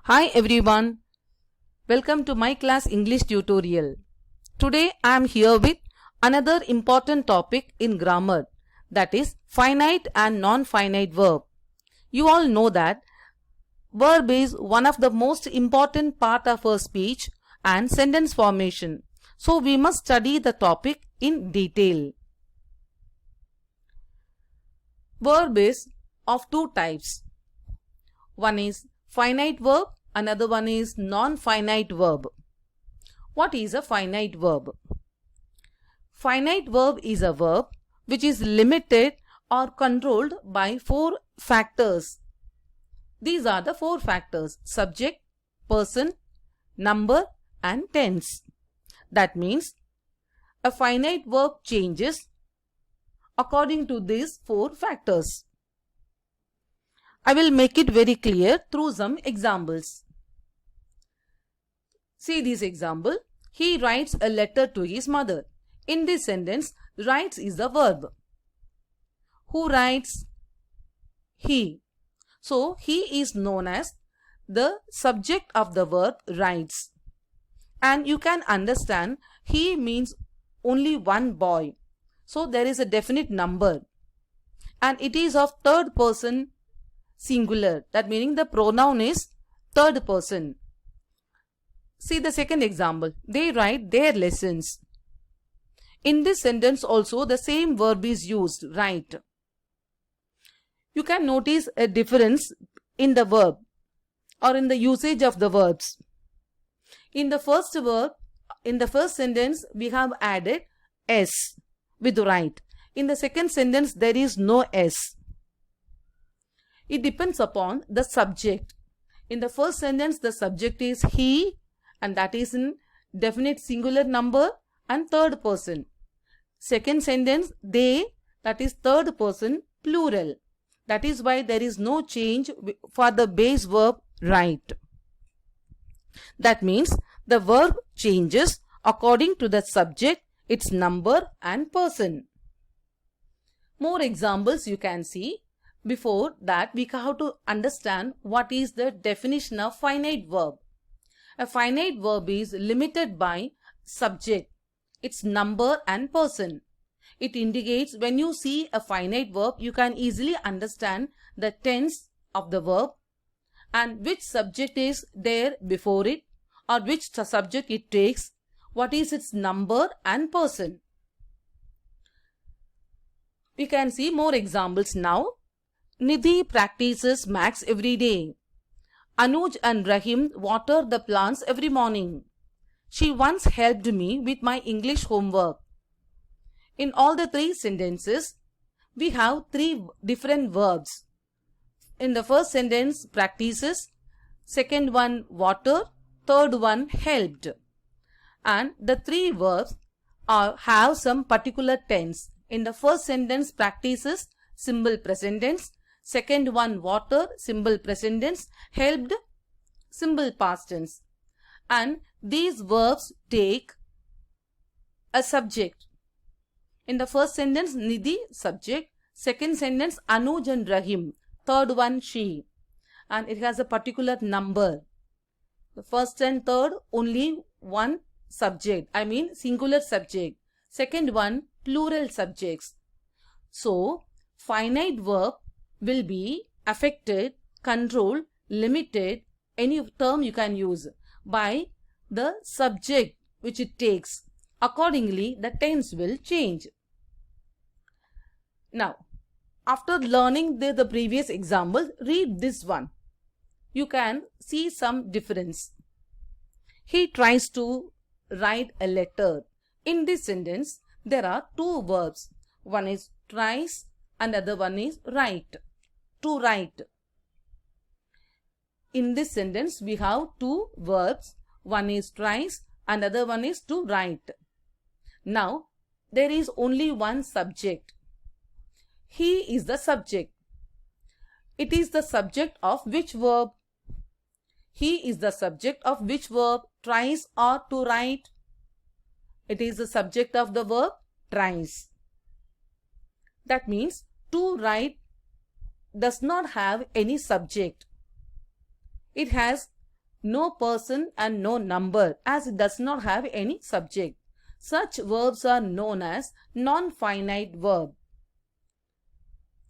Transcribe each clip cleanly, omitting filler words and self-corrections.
Hi everyone, welcome to my class English tutorial. Today I am here with another important topic in grammar, that is finite and non-finite verb. You all know that verb is one of the most important part of our speech and sentence formation. So we must study the topic in detail. Verb is of two types. One is finite verb, another one is non-finite verb. What is a finite verb? Finite verb is a verb which is limited or controlled by four factors. These are the four factors: subject, person, number and tense. That means a finite verb changes according to these four factors. I will make it very clear through some examples. See this example. He writes a letter to his mother. In this sentence, writes is the verb. Who writes? He. So, he is known as the subject of the verb writes. And you can understand he means only one boy. So, there is a definite number. And it is of third person singular. That meaning the pronoun is third person. See the second example. They write their lessons. In this sentence also the same verb is used, write. You can notice a difference in the verb or in the usage of the verbs. In the first verb, in the first sentence we have added s with write. In the second sentence there is no s. It depends upon the subject. In the first sentence the subject is he and that is in definite singular number and third person. Second sentence they, that is third person plural. That is why there is no change for the base verb write. That means the verb changes according to the subject, its number and person. More examples you can see. Before that, we have to understand what is the definition of finite verb. A finite verb is limited by subject, its number and person. It indicates when you see a finite verb, you can easily understand the tense of the verb and which subject is there before it or which subject it takes, what is its number and person. We can see more examples now. Nidhi practices maths every day. Anuj and Rahim water the plants every morning. She once helped me with my English homework. In all the three sentences, we have three different verbs. In the first sentence, practices. Second one, water. Third one, helped. And the three verbs have some particular tense. In the first sentence, practices, simple present tense. Second one, water, simple present tense. Helped, simple past tense. And these verbs take a subject. In the first sentence, Nidhi, subject. Second sentence, Anuj and Rahim. Third one, she. And it has a particular number. The first and third, only one subject. I mean singular subject. Second one, plural subjects. So, finite verb will be affected, controlled, limited, any term you can use, by the subject which it takes. Accordingly, the tense will change. Now, after learning the previous example, read this one. You can see some difference. He tries to write a letter. In this sentence, there are two verbs. One is tries and other one is write. To write. In this sentence, we have two verbs. One is tries and other one is to write. Now, there is only one subject. He is the subject. It is the subject of which verb? He is the subject of which verb? Tries or to write? It is the subject of the verb tries. That means to write does not have any subject. It has no person and no number, as it does not have any subject. Such verbs are known as non-finite verb.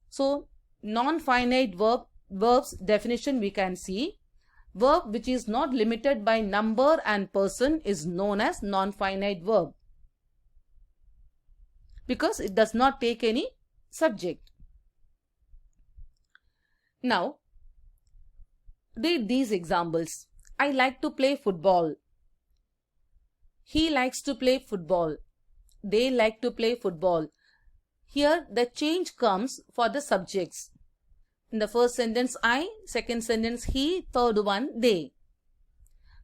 So, non-finite verbs definition we can see. Verb which is not limited by number and person is known as non-finite verb, because it does not take any subject. Now, read these examples. I like to play football. He likes to play football. They like to play football. Here the change comes for the subjects. In the first sentence I, second sentence he, third one they.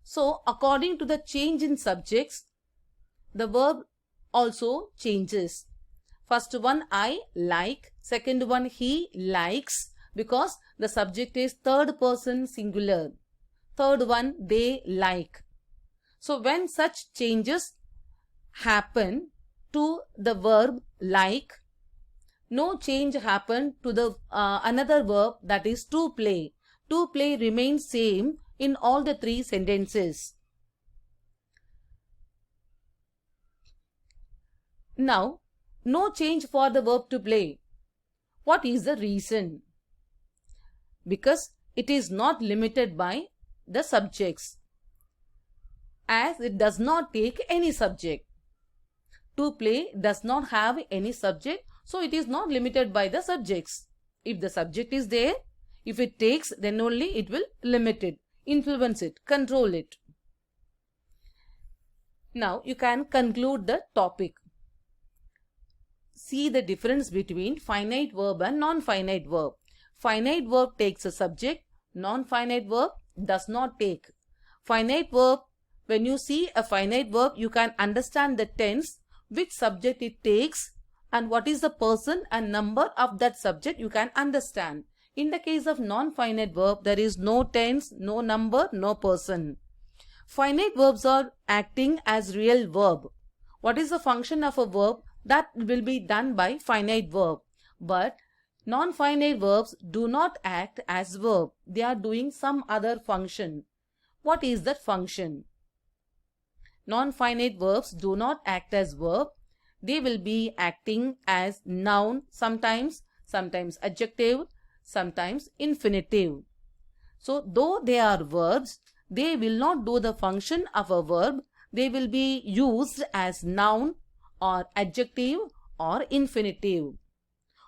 So according to the change in subjects, the verb also changes. First one I like, second one he likes, because the subject is third person singular. Third one they like. So when such changes happen to the verb like, no change happened to the another verb, that is to play. To play remains same in all the three sentences. Now, no change for the verb to play. What is the reason? Because it is not limited by the subjects, as it does not take any subject. To play does not have any subject, so it is not limited by the subjects. If the subject is there, if it takes, then only it will limit it, influence it, control it. Now you can conclude the topic. See the difference between finite verb and non-finite verb. Finite verb takes a subject, non-finite verb does not take. Finite verb, when you see a finite verb, you can understand the tense, which subject it takes, and what is the person and number of that subject you can understand. In the case of non-finite verb, there is no tense, no number, no person. Finite verbs are acting as real verb. What is the function of a verb? That will be done by finite verb. But non-finite verbs do not act as verb. They are doing some other function. What is that function? Non-finite verbs do not act as verb. They will be acting as noun, sometimes adjective, sometimes infinitive. So, though they are verbs, they will not do the function of a verb. They will be used as noun or adjective or infinitive.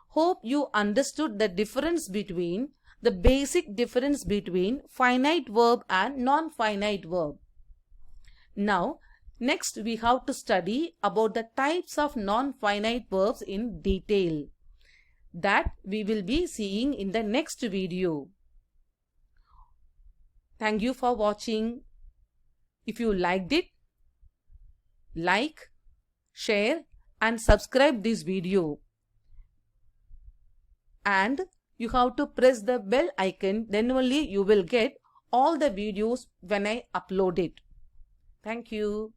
Hope you understood the difference between, the basic difference between finite verb and non-finite verb. Now, next we have to study about the types of non-finite verbs in detail. That we will be seeing in the next video. Thank you for watching. If you liked it, like, share and subscribe this video. And you have to press the bell icon, then only you will get all the videos when I upload it. Thank you.